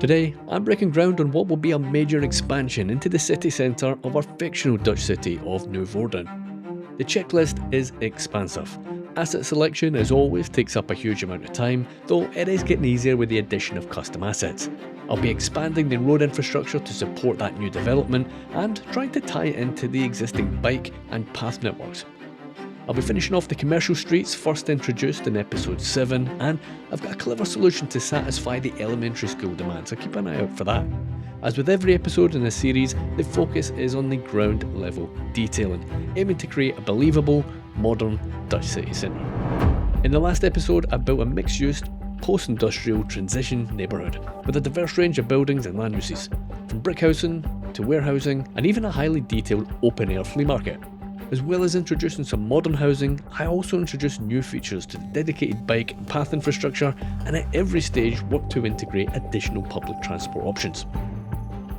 Today, I'm breaking ground on what will be a major expansion into the city centre of our fictional Dutch city of Noevorden. The checklist is expansive. Asset selection, as always, takes up a huge amount of time, though it is getting easier with the addition of custom assets. I'll be expanding the road infrastructure to support that new development and trying to tie it into the existing bike and path networks. I'll be finishing off the commercial streets first introduced in episode 7, and I've got a clever solution to satisfy the elementary school demand, so keep an eye out for that. As with every episode in this series, the focus is on the ground level detailing, aiming to create a believable, modern Dutch city centre. In the last episode, I built a mixed-use, post-industrial transition neighbourhood with a diverse range of buildings and land uses, from brickhousing to warehousing and even a highly detailed open-air flea market. As well as introducing some modern housing, I also introduced new features to the dedicated bike and path infrastructure, and at every stage worked to integrate additional public transport options.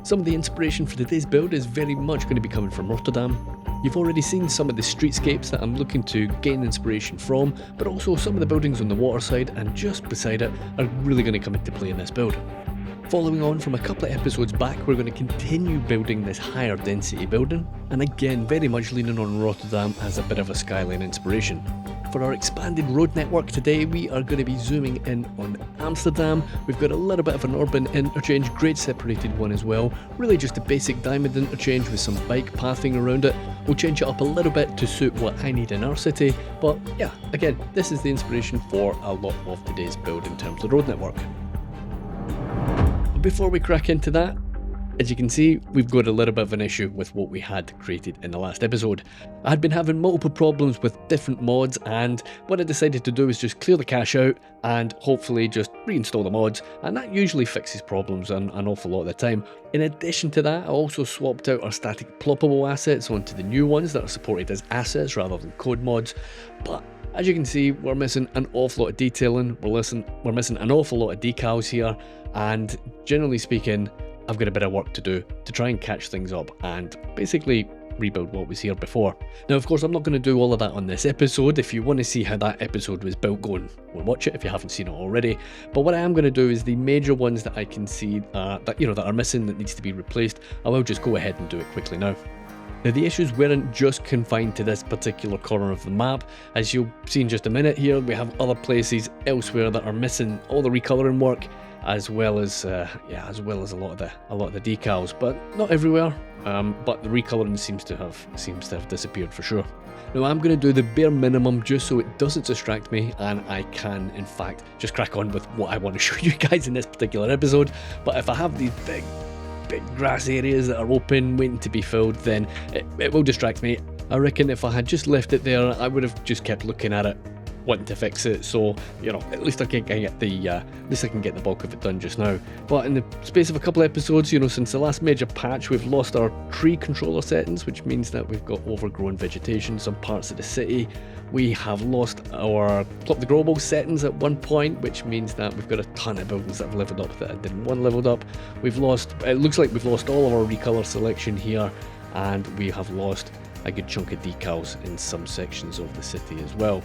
Some of the inspiration for today's build is very much going to be coming from Rotterdam. You've already seen some of the streetscapes that I'm looking to gain inspiration from, but also some of the buildings on the waterside and just beside it are really going to come into play in this build. Following on from a couple of episodes back, we're going to continue building this higher density building, and again very much leaning on Rotterdam as a bit of a skyline inspiration. For our expanded road network today, we are going to be zooming in on Amsterdam. We've got a little bit of an urban interchange, grade separated one as well, really just a basic diamond interchange with some bike pathing around it. We'll change it up a little bit to suit what I need in our city, but yeah, again, this is the inspiration for a lot of today's build in terms of road network. Before we crack into that, as you can see, we've got a little bit of an issue with what we had created in the last episode. I had been having multiple problems with different mods, and what I decided to do was just clear the cache out and hopefully just reinstall the mods, and that usually fixes problems an awful lot of the time. In addition to that, I also swapped out our static ploppable assets onto the new ones that are supported as assets rather than code mods, but as you can see, we're missing an awful lot of detailing, we're missing an awful lot of decals here, and generally speaking, I've got a bit of work to do to try and catch things up and basically rebuild what was here before. Now, of course, I'm not going to do all of that on this episode. If you want to see how that episode was built, go and watch it if you haven't seen it already. But what I am going to do is the major ones that I can see that are missing, that needs to be replaced, I will just go ahead and do it quickly now. Now, the issues weren't just confined to this particular corner of the map. As you'll see in just a minute here, we have other places elsewhere that are missing all the recolouring work, as well as a lot of the decals, but not everywhere. But the recolouring seems to have disappeared for sure. Now, I'm going to do the bare minimum just so it doesn't distract me, and I can in fact just crack on with what I want to show you guys in this particular episode. But if I have these big grass areas that are open waiting to be filled, then it will distract me. I reckon if I had just left it there, I would have just kept looking at it, wanting to fix it, so at least I can get the bulk of it done just now. But in the space of a couple of episodes, since the last major patch, we've lost our tree controller settings, which means that we've got overgrown vegetation in some parts of the city. We have lost our plop the global settings at one point, which means that we've got a ton of buildings that have leveled up that didn't want leveled up. It looks like we've lost all of our recolor selection here, and we have lost a good chunk of decals in some sections of the city as well.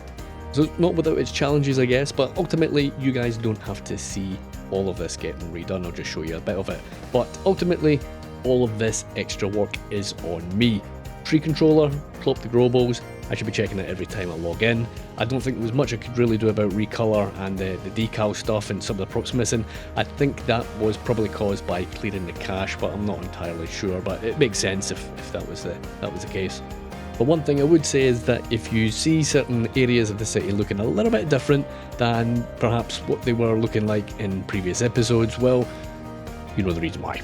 So not without its challenges, I guess, but ultimately you guys don't have to see all of this getting redone. I'll just show you a bit of it. But ultimately, all of this extra work is on me. Tree controller, plop the globals, I should be checking it every time I log in. I don't think there was much I could really do about recolor and the decal stuff and some of the props missing. I think that was probably caused by clearing the cache, but I'm not entirely sure, but it makes sense if that was the case. But one thing I would say is that if you see certain areas of the city looking a little bit different than perhaps what they were looking like in previous episodes, well, you know the reason why.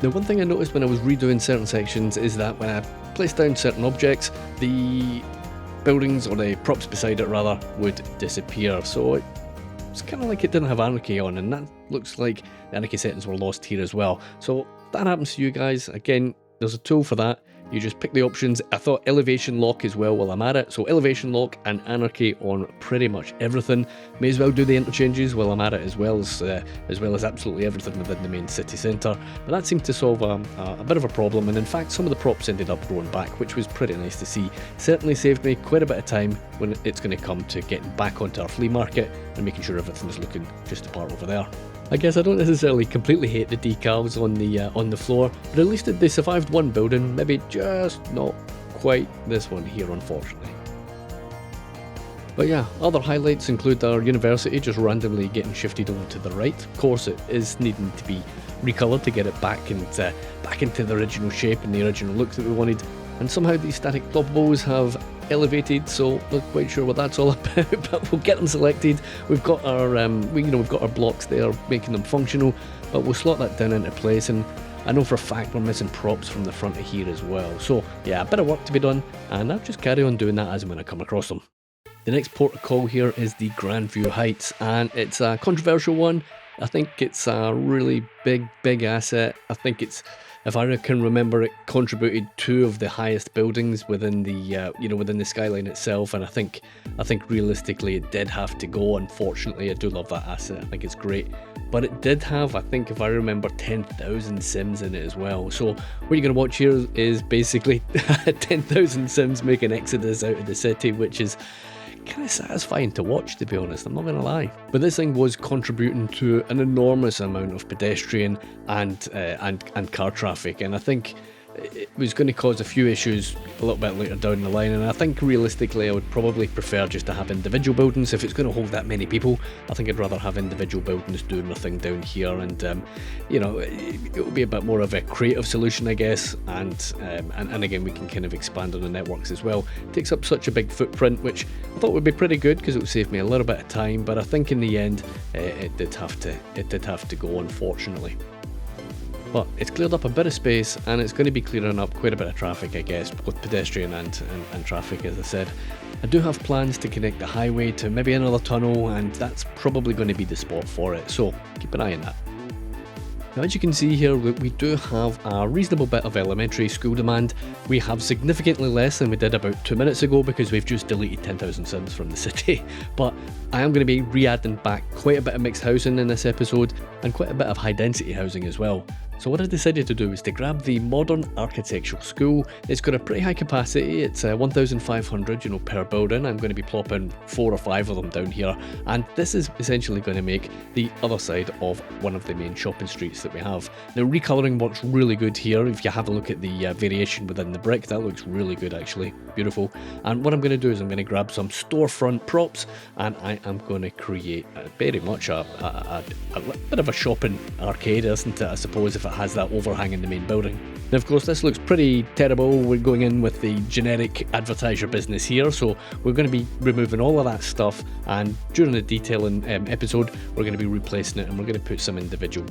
Now, one thing I noticed when I was redoing certain sections is that when I placed down certain objects, the buildings, or the props beside it rather, would disappear. So it's kind of like it didn't have anarchy on, and that looks like the anarchy settings were lost here as well. So if that happens to you guys, again, there's a tool for that. You just pick the options. I thought elevation lock as well while I'm at it. So elevation lock and anarchy on pretty much everything. May as well do the interchanges while I'm at it as well as absolutely everything within the main city centre. But that seemed to solve a bit of a problem, and in fact some of the props ended up growing back, which was pretty nice to see. Certainly saved me quite a bit of time when it's going to come to getting back onto our flea market and making sure everything's looking just the part over there. I guess I don't necessarily completely hate the decals on the floor, but at least they survived one building, maybe just not quite this one here, unfortunately. But yeah, other highlights include our university just randomly getting shifted over to the right. Of course, it is needing to be recolored to get it back into the original shape and the original look that we wanted. And somehow these static stoppables have elevated, so not quite sure what that's all about, but we'll get them selected. We've got our we've got our blocks there making them functional, but we'll slot that down into place. And I know for a fact we're missing props from the front of here as well. So yeah, a bit of work to be done, and I'll just carry on doing that as and when I come across them. The next port of call here is the Grandview Heights, and it's a controversial one. I think it's a really big asset. I think it's, if I can remember, it contributed 2 of the highest buildings within the within the skyline itself, and I think realistically it did have to go. Unfortunately, I do love that asset. I think it's great, but it did have, I think if I remember, 10,000 Sims in it as well. So what you're going to watch here is basically 10,000 Sims make an exodus out of the city, which is kind of satisfying to watch, to be honest, I'm not going to lie. But this thing was contributing to an enormous amount of pedestrian and car traffic, and I think it was going to cause a few issues a little bit later down the line, and I think realistically I would probably prefer just to have individual buildings. If it's going to hold that many people, I think I'd rather have individual buildings doing their thing down here, and it will be a bit more of a creative solution, I guess, and again we can kind of expand on the networks as well. It takes up such a big footprint, which I thought would be pretty good because it would save me a little bit of time, but I think in the end it did have to go, unfortunately. But it's cleared up a bit of space, and it's going to be clearing up quite a bit of traffic, I guess, both pedestrian and traffic, as I said. I do have plans to connect the highway to maybe another tunnel, and that's probably going to be the spot for it, so keep an eye on that. Now, as you can see here, we do have a reasonable bit of elementary school demand. We have significantly less than we did about 2 minutes ago because we've just deleted 10,000 Sims from the city. But I am going to be re-adding back quite a bit of mixed housing in this episode, and quite a bit of high density housing as well. So what I decided to do is to grab the Modern Architectural School. It's got a pretty high capacity, it's 1,500 per building. I'm going to be plopping 4 or 5 of them down here, and this is essentially going to make the other side of one of the main shopping streets that we have. Now, recolouring works really good here. If you have a look at the variation within the brick, that looks really good actually, beautiful. And what I'm going to do is I'm going to grab some storefront props, and I am going to create very much a bit of a shopping arcade, isn't it, I suppose, if it has that overhang in the main building. Now, of course, this looks pretty terrible. We're going in with the generic advertiser business here, so we're going to be removing all of that stuff, and during the detailing episode we're going to be replacing it, and we're going to put some individual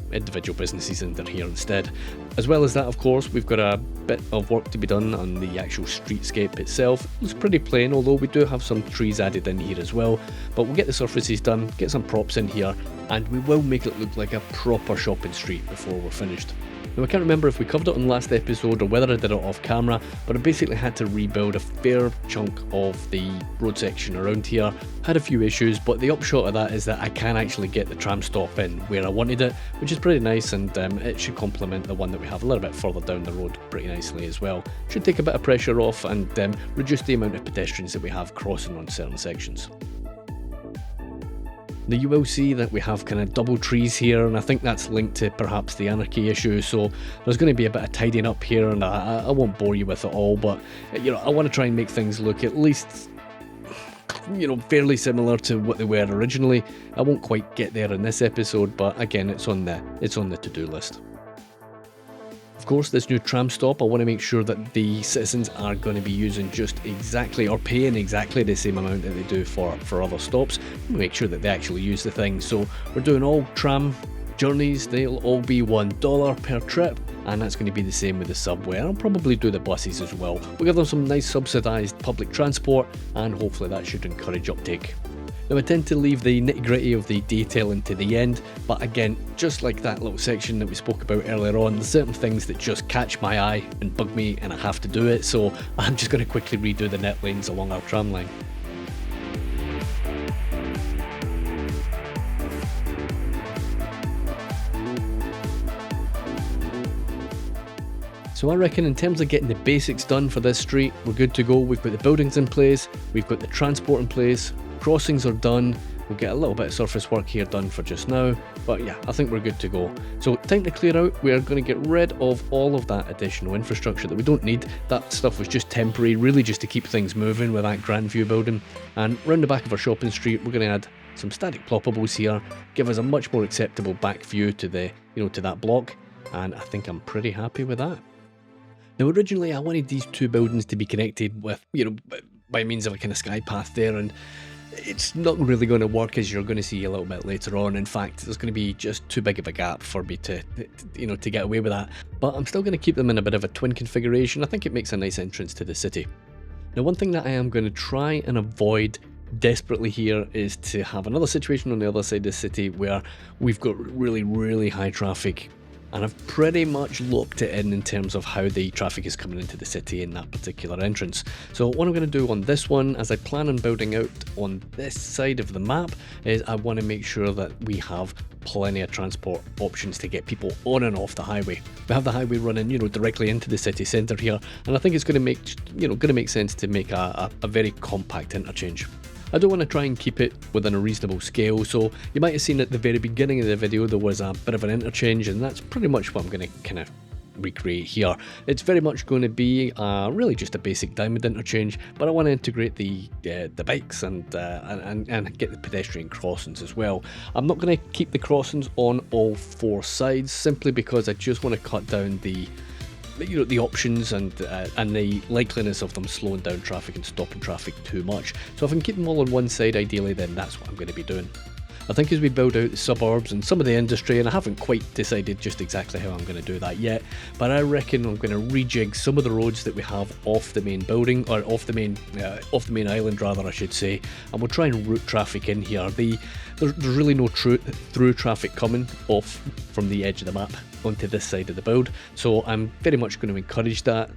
businesses in there here instead. As well as that, of course, we've got a bit of work to be done on the actual streetscape itself. It's pretty plain, although we do have some trees added in here as well, but we'll get the surfaces done, get some props in here, and we will make it look like a proper shopping street before we're finished. Now, I can't remember if we covered it on the last episode or whether I did it off camera, but I basically had to rebuild a fair chunk of the road section around here. Had a few issues, but the upshot of that is that I can actually get the tram stop in where I wanted it, which is pretty nice, and it should complement the one that we have a little bit further down the road pretty nicely as well. Should take a bit of pressure off and reduce the amount of pedestrians that we have crossing on certain sections. Now, you will see that we have kind of double trees here, and I think that's linked to perhaps the anarchy issue, so there's going to be a bit of tidying up here, and I won't bore you with it all, but I want to try and make things look at least fairly similar to what they were originally. I won't quite get there in this episode, but again, it's on the to-do list. Of course, this new tram stop, I want to make sure that the citizens are going to be using just exactly, or paying exactly the same amount that they do for other stops. Make sure that they actually use the thing. So we're doing all tram journeys, they'll all be $1 per trip, and that's going to be the same with the subway. I'll probably do the buses as well. We'll give them some nice subsidised public transport, and hopefully that should encourage uptake. Now, I tend to leave the nitty-gritty of the detailing to the end, but again, just like that little section that we spoke about earlier on, there's certain things that just catch my eye and bug me, and I have to do it, so I'm just going to quickly redo the net lanes along our tram line. So I reckon in terms of getting the basics done for this street, we're good to go. We've got the buildings in place, we've got the transport in place, crossings are done, we'll get a little bit of surface work here done for just now. But yeah, I think we're good to go. So time to clear out. We're going to get rid of all of that additional infrastructure that we don't need. That stuff was just temporary, really just to keep things moving with that grand view building. And round the back of our shopping street, we're going to add some static ploppables here, give us a much more acceptable back view to the, to that block. And I think I'm pretty happy with that. Now originally I wanted these two buildings to be connected with, by means of a kind of sky path there, and it's not really going to work, as you're going to see a little bit later on. In fact, there's going to be just too big of a gap for me to get away with that. But I'm still going to keep them in a bit of a twin configuration. I think it makes a nice entrance to the city. Now, one thing that I am going to try and avoid desperately here is to have another situation on the other side of the city where we've got really, really high traffic. And I've pretty much locked it in terms of how the traffic is coming into the city in that particular entrance. So what I'm going to do on this one, as I plan on building out on this side of the map, is I want to make sure that we have plenty of transport options to get people on and off the highway. We have the highway running, directly into the city centre here, and I think it's going to make sense to make a very compact interchange. I do want to try and keep it within a reasonable scale, so you might have seen at the very beginning of the video there was a bit of an interchange, and that's pretty much what I'm going to kind of recreate here. It's very much going to be really just a basic diamond interchange, but I want to integrate the bikes and get the pedestrian crossings as well. I'm not going to keep the crossings on all four sides, simply because I just want to cut down the options and the likeliness of them slowing down traffic and stopping traffic too much. So if I can keep them all on one side ideally, then that's what I'm going to be doing. I think as we build out the suburbs and some of the industry, and I haven't quite decided just exactly how I'm going to do that yet, but I reckon I'm going to rejig some of the roads that we have off the main building, or off the main island rather, I should say, and we'll try and route traffic in here. There's really no through traffic coming off from the edge of the map onto this side of the build, so I'm very much going to encourage that.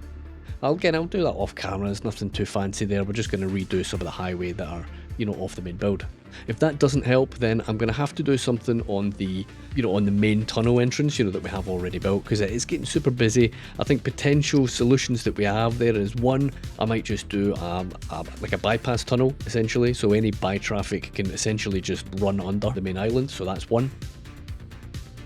I'll do that off camera. There's nothing too fancy there. We're just going to redo some of the highway that are off the main build. If that doesn't help, then I'm going to have to do something on the on the main tunnel entrance that we have already built, because it's getting super busy. I think potential solutions that we have there is, one, I might just do like a bypass tunnel essentially, so any by traffic can essentially just run under the main island. So that's one.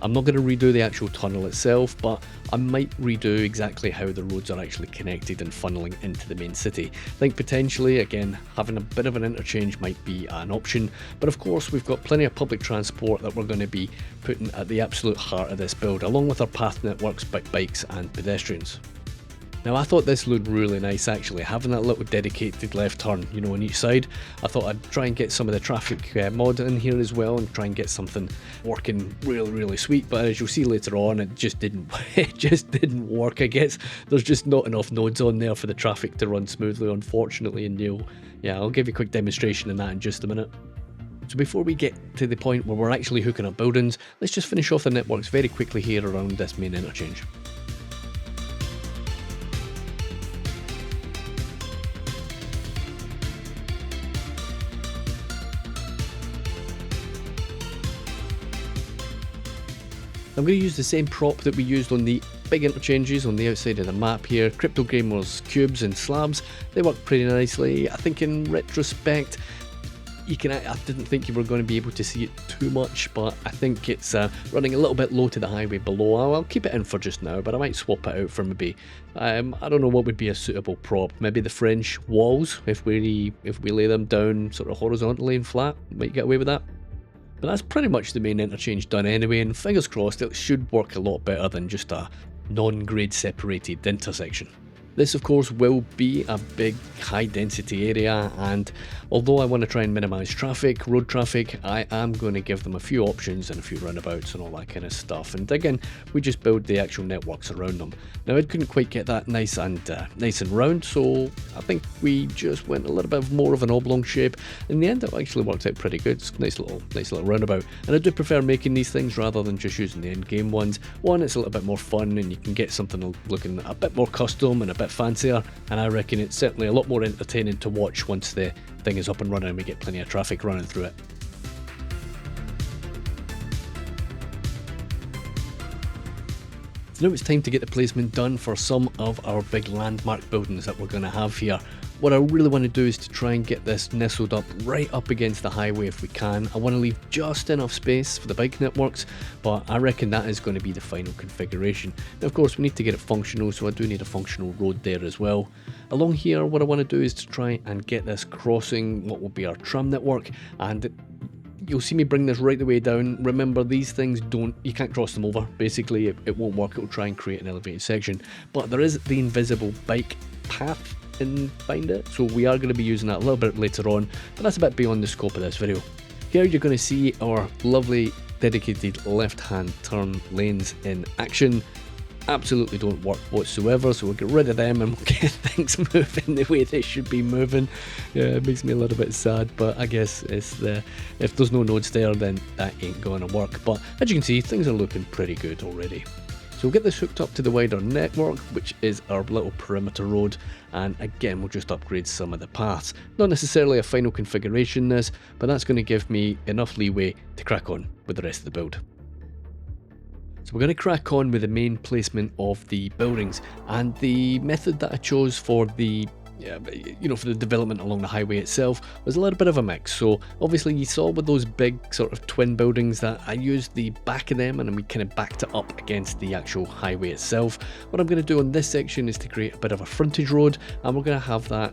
I'm not going to redo the actual tunnel itself, but I might redo exactly how the roads are actually connected and funneling into the main city. I think potentially, again, having a bit of an interchange might be an option, but of course we've got plenty of public transport that we're going to be putting at the absolute heart of this build, along with our path networks, bikes and pedestrians. Now, I thought this looked really nice actually, having that little dedicated left turn, on each side. I thought I'd try and get some of the traffic mod in here as well, and try and get something working really, really sweet. But as you'll see later on, it just didn't work. I guess there's just not enough nodes on there for the traffic to run smoothly, unfortunately. And I'll give you a quick demonstration in that in just a minute. So before we get to the point where we're actually hooking up buildings, let's just finish off the networks very quickly here around this main interchange. I'm going to use the same prop that we used on the big interchanges on the outside of the map here, Crypto Gamer's cubes and slabs. They work pretty nicely. I think in retrospect, I didn't think you were going to be able to see it too much, but I think it's running a little bit low to the highway below. I'll keep it in for just now, but I might swap it out for maybe, I don't know what would be a suitable prop. Maybe the French walls, if we lay them down sort of horizontally and flat, might get away with that. But that's pretty much the main interchange done anyway, and fingers crossed it should work a lot better than just a non-grade separated intersection. This of course will be a big high density area, and although I want to try and minimise traffic, road traffic, I am going to give them a few options and a few roundabouts and all that kind of stuff, and again we just build the actual networks around them. Now I couldn't quite get that nice and round, so I think we just went a little bit more of an oblong shape. In the end it actually worked out pretty good. It's a nice little roundabout, and I do prefer making these things rather than just using the end game ones. One, it's a little bit more fun and you can get something looking a bit more custom and a bit fancier, and I reckon it's certainly a lot more entertaining to watch once the thing is up and running and we get plenty of traffic running through it. So now it's time to get the placement done for some of our big landmark buildings that we're going to have here. what I really want to do is to try and get this nestled up right up against the highway if we can. I want to leave just enough space for the bike networks, but I reckon that is going to be the final configuration. Now, of course, we need to get it functional, so I do need a functional road there as well. Along here, what I want to do is to try and get this crossing what will be our tram network, and you'll see me bring this right the way down. Remember, these things you can't cross them over. Basically, it won't work. It will try and create an elevated section, but there is the invisible bike path in behind it, so we are going to be using that a little bit later on, but that's a bit beyond the scope of this video. Here you're going to see our lovely dedicated left-hand turn lanes in action. Absolutely don't work whatsoever, so we'll get rid of them and we'll get things moving the way they should be moving. Yeah, it makes me a little bit sad, but I guess it's if there's no nodes there, then that ain't going to work. But as you can see, things are looking pretty good already. So we'll get this hooked up to the wider network, which is our little perimeter road, and again we'll just upgrade some of the paths. Not necessarily a final configuration this, but that's going to give me enough leeway to crack on with the rest of the build. So we're going to crack on with the main placement of the buildings, and the method that I chose for the for the development along the highway itself was a little bit of a mix. So obviously you saw with those big sort of twin buildings that I used the back of them and we kind of backed it up against the actual highway itself. What I'm going to do on this section is to create a bit of a frontage road, and we're going to have that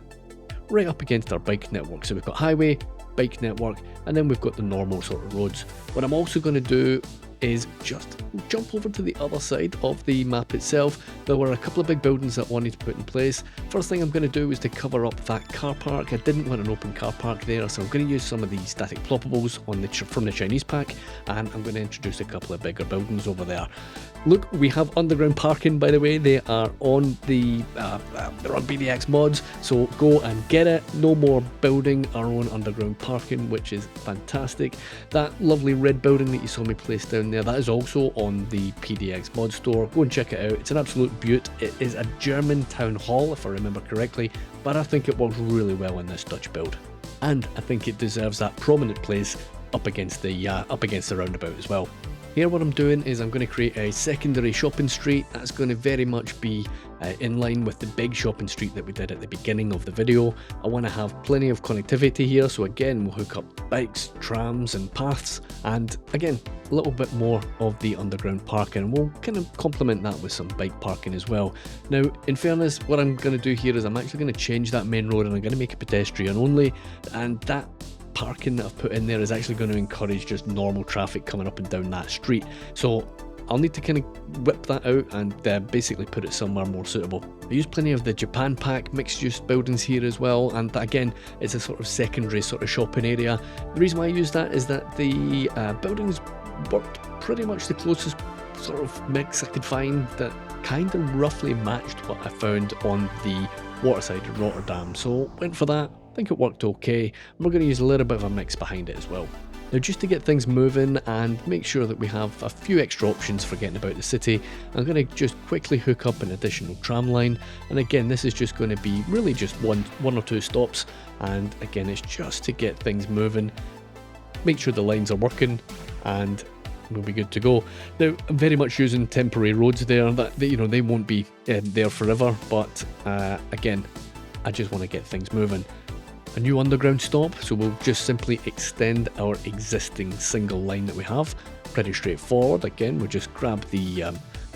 right up against our bike network. So we've got highway, bike network, and then we've got the normal sort of roads. What I'm also going to do is just jump over to the other side of the map itself. There were a couple of big buildings that I wanted to put in place. First thing I'm going to do is to cover up that car park. I didn't want an open car park there, so I'm going to use some of the static ploppables from the Chinese pack, and I'm going to introduce a couple of bigger buildings over there. Look, we have underground parking, by the way. They are on the they're on BDX mods, so go and get it. No more building our own underground parking, which is fantastic. That lovely red building that you saw me place down there, that is also on the PDX mod store. Go and check it out. It's an absolute beaut. It is a German town hall, if I remember correctly, but I think it works really well in this Dutch build, and I think it deserves that prominent place up against the roundabout as well. Here what I'm doing is I'm going to create a secondary shopping street that's going to very much be in line with the big shopping street that we did at the beginning of the video. I want to have plenty of connectivity here, so again we'll hook up bikes, trams and paths, and again a little bit more of the underground parking. We'll kind of complement that with some bike parking as well. Now in fairness, what I'm going to do here is I'm actually going to change that main road and I'm going to make it pedestrian only, and that parking that I've put in there is actually going to encourage just normal traffic coming up and down that street. So I'll need to kind of whip that out and basically put it somewhere more suitable. I use plenty of the Japan pack mixed use buildings here as well, and again it's a sort of secondary sort of shopping area. The reason why I use that is that the buildings worked pretty much the closest sort of mix I could find that kind of roughly matched what I found on the waterside of Rotterdam, so went for that. I think it worked okay. We're going to use a little bit of a mix behind it as well. Now just to get things moving and make sure that we have a few extra options for getting about the city, I'm going to just quickly hook up an additional tram line, and again this is just going to be really just one or two stops, and again it's just to get things moving, make sure the lines are working, and we'll be good to go. Now I'm very much using temporary roads there that they won't be there forever, but again I just want to get things moving. A new underground stop, so we'll just simply extend our existing single line that we have. Pretty straightforward. Again, we'll just grab the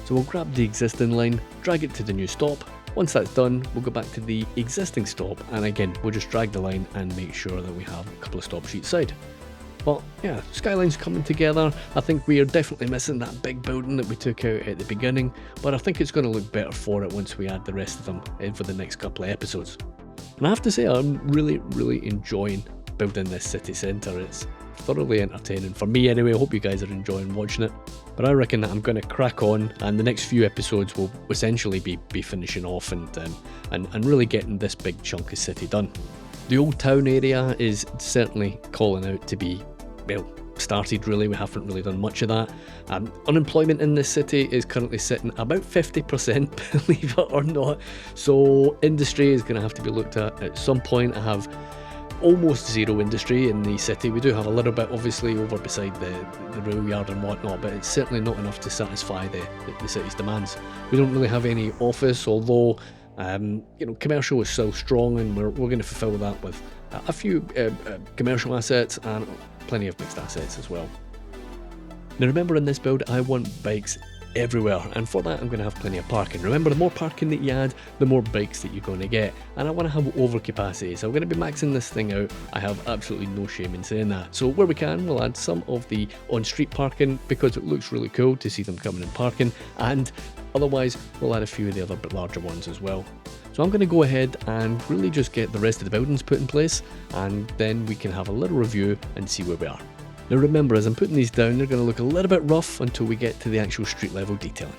we'll grab the existing line, drag it to the new stop. Once that's done, we'll go back to the existing stop, and again we'll just drag the line and make sure that we have a couple of stops each side. But yeah, Skylines coming together. I think we are definitely missing that big building that we took out at the beginning, but I think it's going to look better for it once we add the rest of them in for the next couple of episodes. And I have to say, I'm really enjoying building this city centre. It's thoroughly entertaining for me anyway. I hope you guys are enjoying watching it. But I reckon that I'm going to crack on, and the next few episodes will essentially be finishing off and really getting this big chunk of city done. The old town area is certainly calling out to be, well, started really. We haven't really done much of that. Unemployment in this city is currently sitting about 50%, believe it or not, so industry is going to have to be looked at some point. I have almost zero industry in the city. We do have a little bit obviously over beside the rail yard and whatnot, but it's certainly not enough to satisfy the city's demands. We don't really have any office, although Commercial is so strong, and we're going to fulfill that with a few commercial assets and plenty of mixed assets as well. Now remember, in this build I want bikes everywhere, and for that I'm going to have plenty of parking. Remember, the more parking that you add, the more bikes that you're going to get, and I want to have overcapacity, so I'm going to be maxing this thing out. I have absolutely no shame in saying that. So where we can, we'll add some of the on-street parking because it looks really cool to see them coming and parking, and otherwise we'll add a few of the other bit larger ones as well. So I'm going to go ahead and really just get the rest of the buildings put in place, and then we can have a little review and see where we are. Now remember, as I'm putting these down, they're going to look a little bit rough until we get to the actual street level detailing.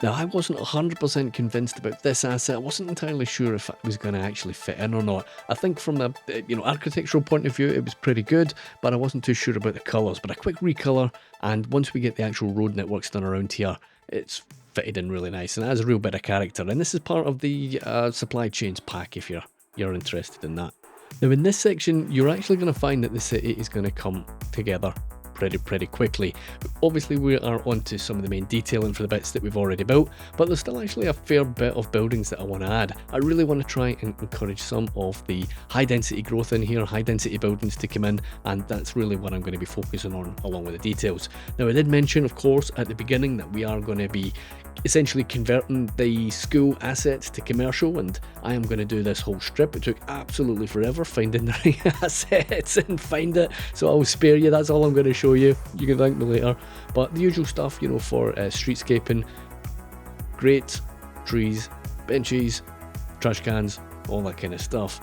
Now, I wasn't 100% convinced about this asset. I wasn't entirely sure if it was going to actually fit in or not. I think from a architectural point of view, it was pretty good, but I wasn't too sure about the colours. But a quick recolor, and once we get the actual road networks done around here, it's fitted in really nice, and it has a real bit of character. And this is part of the supply chains pack if you're interested in that. Now, in this section, you're actually going to find that the city is going to come together pretty quickly. Obviously, we are onto some of the main detailing for the bits that we've already built, but there's still actually a fair bit of buildings that I want to add. I really want to try and encourage some of the high density growth in here, high density buildings to come in, and that's really what I'm going to be focusing on along with the details. Now, I did mention, of course, at the beginning that we are going to be essentially converting the school assets to commercial, and I am going to do this whole strip. It took absolutely forever finding the right assets and find it, so I'll spare you. That's all I'm going to show you. You can thank me later. But the usual stuff, for streetscaping: grates, trees, benches, trash cans, all that kind of stuff.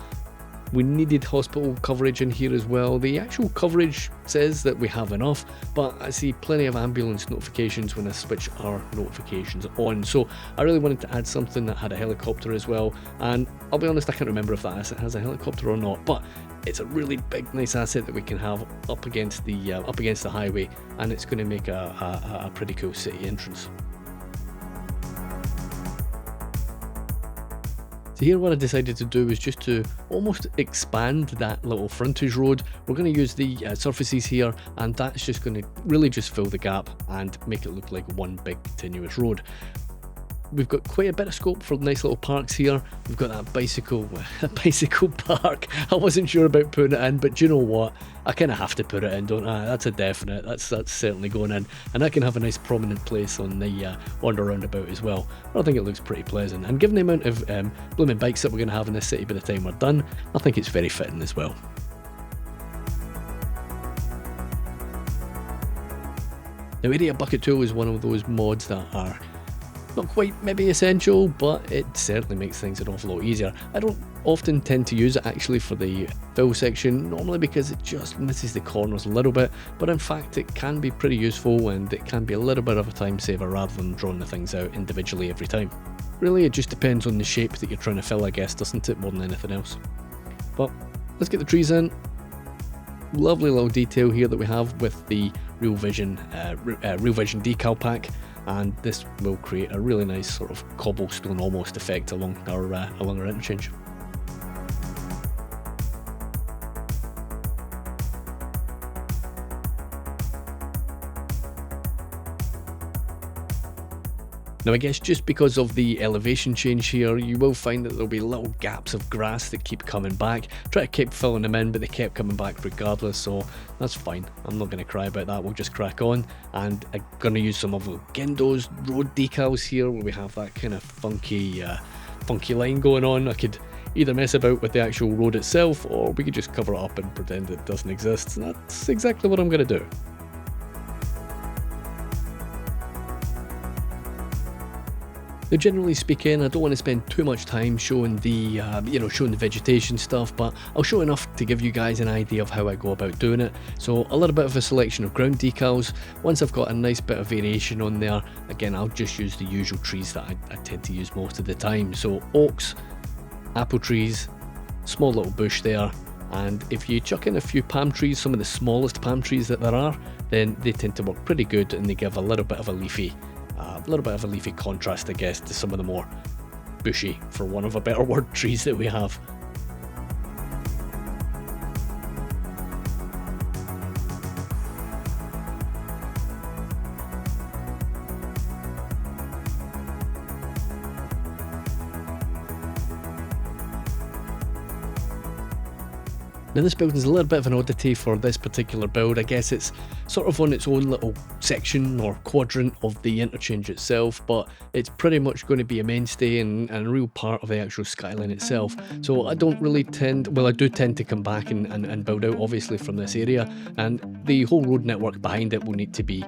We needed hospital coverage in here as well. The actual coverage says that we have enough, but I see plenty of ambulance notifications when I switch our notifications on. So I really wanted to add something that had a helicopter as well. And I'll be honest, I can't remember if that asset has a helicopter or not, but it's a really big, nice asset that we can have up against the highway, and it's going to make a pretty cool city entrance. So here what I decided to do is just to almost expand that little frontage road. We're going to use the surfaces here, and that's just going to really just fill the gap and make it look like one big continuous road. We've got quite a bit of scope for nice little parks here. We've got that bicycle park. I wasn't sure about putting it in, but do you know what? I kind of have to put it in, don't I? That's a definite. That's certainly going in, and I can have a nice prominent place on the roundabout as well. I think it looks pretty pleasant, and given the amount of blooming bikes that we're going to have in this city by the time we're done, I think it's very fitting as well. Now, Area Bucket Tool is one of those mods that are not quite maybe essential, but it certainly makes things an awful lot easier. I don't often tend to use it actually for the fill section, normally because it just misses the corners a little bit, but in fact it can be pretty useful, and it can be a little bit of a time saver rather than drawing the things out individually every time. Really, it just depends on the shape that you're trying to fill, I guess, doesn't it, more than anything else. But let's get the trees in. Lovely little detail here that we have with the Real Vision decal pack, and this will create a really nice sort of cobblestone almost effect along our interchange. Now, I guess just because of the elevation change here, you will find that there'll be little gaps of grass that keep coming back. Try to keep filling them in, but they kept coming back regardless, so that's fine. I'm not going to cry about that, we'll just crack on. And I'm going to use some of the Gendo's road decals here, where we have that kind of funky line going on. I could either mess about with the actual road itself, or we could just cover it up and pretend it doesn't exist. And that's exactly what I'm going to do. Now, generally speaking, I don't want to spend too much time showing the, showing the vegetation stuff, but I'll show enough to give you guys an idea of how I go about doing it. So a little bit of a selection of ground decals. Once I've got a nice bit of variation on there, again, I'll just use the usual trees that I tend to use most of the time. So oaks, apple trees, small little bush there. And if you chuck in a few palm trees, some of the smallest palm trees that there are, then they tend to work pretty good and they give a little bit of a leafy contrast, I guess, to some of the more bushy, for want of a better word, trees that we have. Now this building's a little bit of an oddity for this particular build. I guess it's sort of on its own little section or quadrant of the interchange itself, but it's pretty much going to be a mainstay and a real part of the actual skyline itself. So I don't really I do tend to come back and build out obviously from this area, and the whole road network behind it will need to be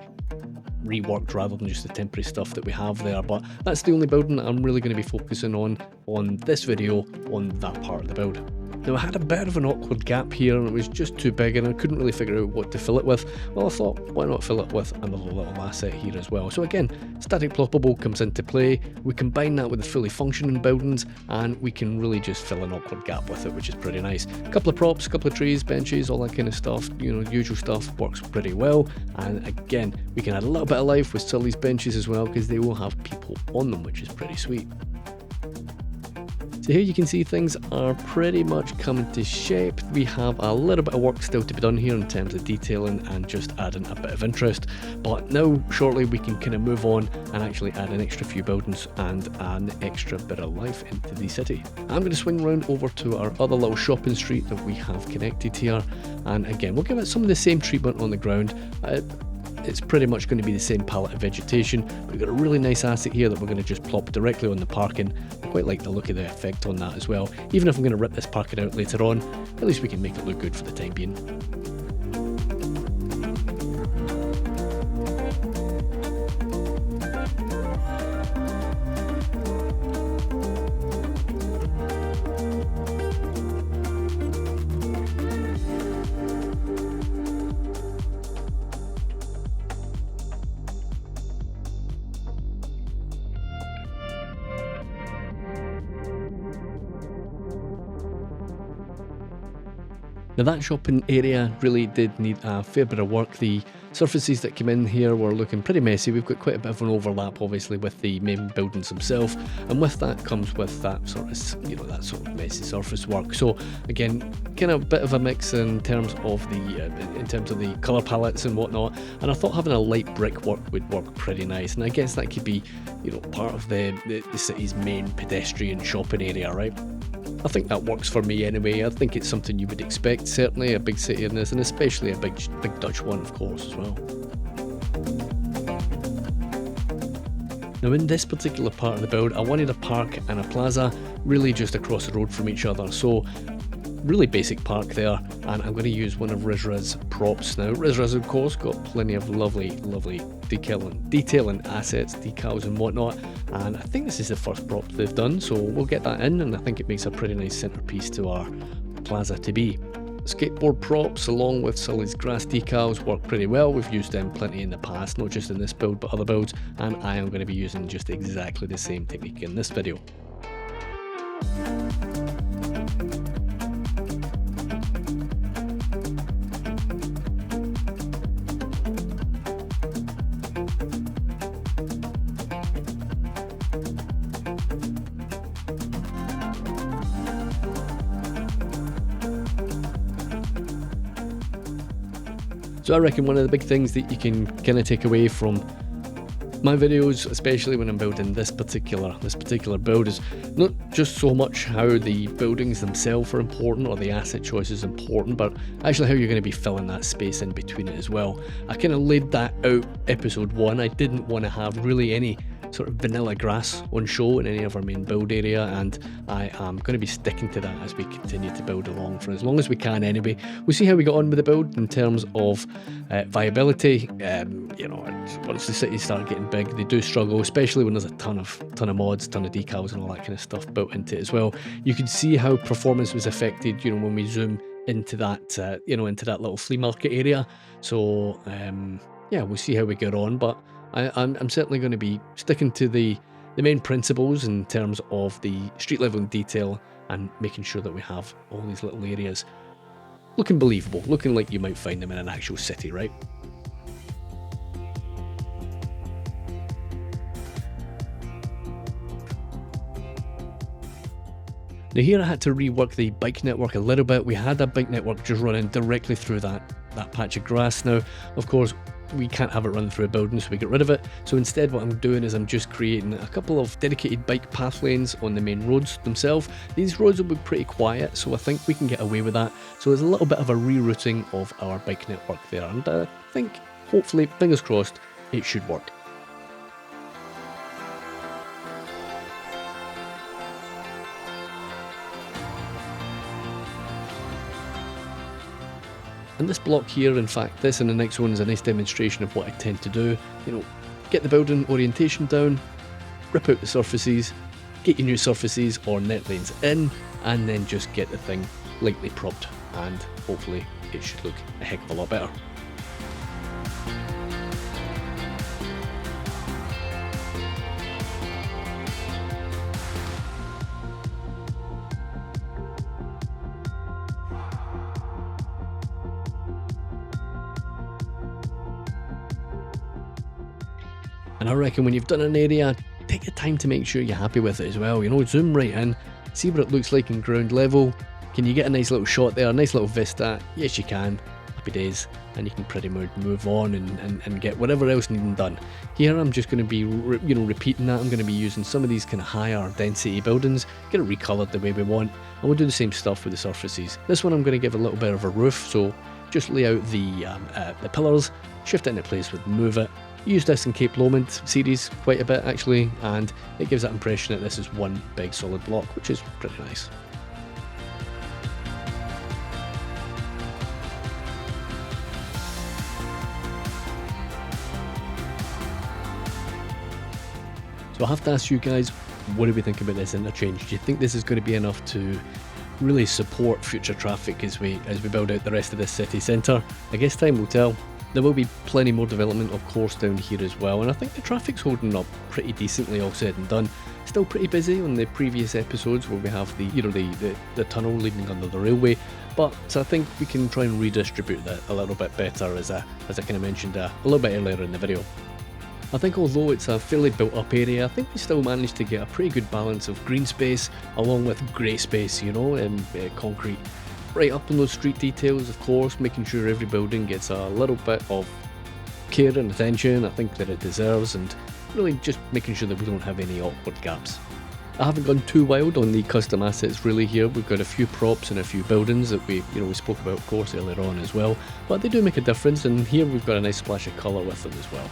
reworked rather than just the temporary stuff that we have there. But that's the only building that I'm really going to be focusing on this video, on that part of the build. Now I had a bit of an awkward gap here and it was just too big and I couldn't really figure out what to fill it with. Well, I thought, why not fill it with another little asset here as well. So again, static ploppable comes into play. We combine that with the fully functioning buildings and we can really just fill an awkward gap with it, which is pretty nice. A couple of props, a couple of trees, benches, all that kind of stuff, usual stuff works pretty well. And again, we can add a little bit of life with some of these benches as well because they will have people on them, which is pretty sweet. So here you can see things are pretty much coming to shape. We have a little bit of work still to be done here in terms of detailing and just adding a bit of interest. But now shortly we can kind of move on and actually add an extra few buildings and an extra bit of life into the city. I'm going to swing around over to our other little shopping street that we have connected here. And again, we'll give it some of the same treatment on the ground. It's pretty much going to be the same palette of vegetation. We've got a really nice asset here that we're going to just plop directly on the parking. I quite like the look of the effect on that as well. Even if I'm going to rip this parking out later on, at least we can make it look good for the time being. Now that shopping area really did need a fair bit of work. The surfaces that came in here were looking pretty messy. We've got quite a bit of an overlap obviously with the main buildings themselves, and with that comes with that sort of messy surface work. So again, kind of a bit of a mix in terms of the colour palettes and whatnot, and I thought having a light brick work would work pretty nice, and I guess that could be part of the city's main pedestrian shopping area, right? I think that works for me anyway. I think it's something you would expect, certainly a big city in this, and especially a big Dutch one, of course, as well. Now in this particular part of the build, I wanted a park and a plaza really just across the road from each other. So really basic park there, and I'm going to use one of Rizra's props. Now Rizra's of course got plenty of lovely detailing assets, decals and whatnot, and I think this is the first prop they've done, so we'll get that in, and I think it makes a pretty nice centerpiece to our plaza to be. Skateboard props along with Sully's grass decals work pretty well. We've used them plenty in the past, not just in this build but other builds, and I am going to be using just exactly the same technique in this video. So I reckon one of the big things that you can kind of take away from my videos, especially when I'm building this particular build, is not just so much how the buildings themselves are important or the asset choice is important, but actually how you're going to be filling that space in between it as well. I kind of laid that out episode 1. I didn't want to have really any sort sort of vanilla grass on show in any of our main build area, and I am going to be sticking to that as we continue to build along for as long as we can anyway. We'll see how we get on with the build in terms of viability. You know, once the cities start getting big, they do struggle, especially when there's a ton of mods, ton of decals and all that kind of stuff built into it as well. You can see how performance was affected, you know, when we zoom into that, you know, into that little flea market area. So yeah, we'll see how we get on, but I'm certainly going to be sticking to the main principles in terms of the street level detail and making sure that we have all these little areas looking believable, looking like you might find them in an actual city, right? Now here I had to rework the bike network a little bit. We had a bike network just running directly through that patch of grass. Now, of course, we can't have it run through a building, so we get rid of it. So instead what I'm doing is I'm just creating a couple of dedicated bike path lanes on the main roads themselves. These roads will be pretty quiet, so I think we can get away with that. So there's a little bit of a rerouting of our bike network there, and I think, hopefully, fingers crossed, it should work. And this block here, in fact, this and the next one is a nice demonstration of what I tend to do. You know, get the building orientation down, rip out the surfaces, get your new surfaces or net lanes in, and then just get the thing lightly propped, and hopefully it should look a heck of a lot better. And I reckon when you've done an area, take your time to make sure you're happy with it as well. You know, zoom right in, see what it looks like in ground level. Can you get a nice little shot there, a nice little vista? Yes, you can. Happy days. And you can pretty much move on and get whatever else needing done. Here I'm just going to be, you know, repeating that. I'm going to be using some of these kind of higher density buildings, get it recolored the way we want, and we'll do the same stuff with the surfaces. This one I'm going to give a little bit of a roof, so just lay out the pillars, shift it into place with move it. Use this in Cape Lomond series quite a bit actually, and it gives that impression that this is one big solid block, which is pretty nice. So I have to ask you guys, what do we think about this interchange? Do you think this is going to be enough to really support future traffic as we build out the rest of this city centre? I guess time will tell. There will be plenty more development, of course, down here as well, and I think the traffic's holding up pretty decently, all said and done. Still pretty busy on the previous episodes where we have the, you know, the tunnel leading under the railway, but I think we can try and redistribute that a little bit better, as I kind of mentioned a little bit earlier in the video. I think although it's a fairly built up area, I think we still managed to get a pretty good balance of green space along with grey space, you know, and concrete. Right up on those street details, of course, making sure every building gets a little bit of care and attention I think that it deserves, and really just making sure that we don't have any awkward gaps. I haven't gone too wild on the custom assets really here. We've got a few props and a few buildings that we spoke about, of course, earlier on as well, but they do make a difference, and here we've got a nice splash of colour with them as well.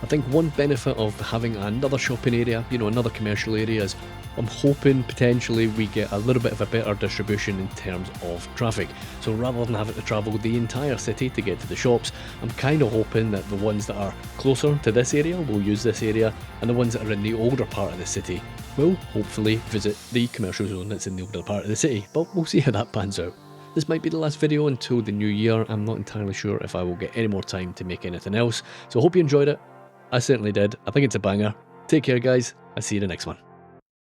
I think one benefit of having another shopping area, you know, another commercial area, is I'm hoping potentially we get a little bit of a better distribution in terms of traffic. So rather than having to travel the entire city to get to the shops, I'm kind of hoping that the ones that are closer to this area will use this area, and the ones that are in the older part of the city will hopefully visit the commercial zone that's in the older part of the city. But we'll see how that pans out. This might be the last video until the new year. I'm not entirely sure if I will get any more time to make anything else. So I hope you enjoyed it. I certainly did. I think it's a banger. Take care, guys. I'll see you in the next one.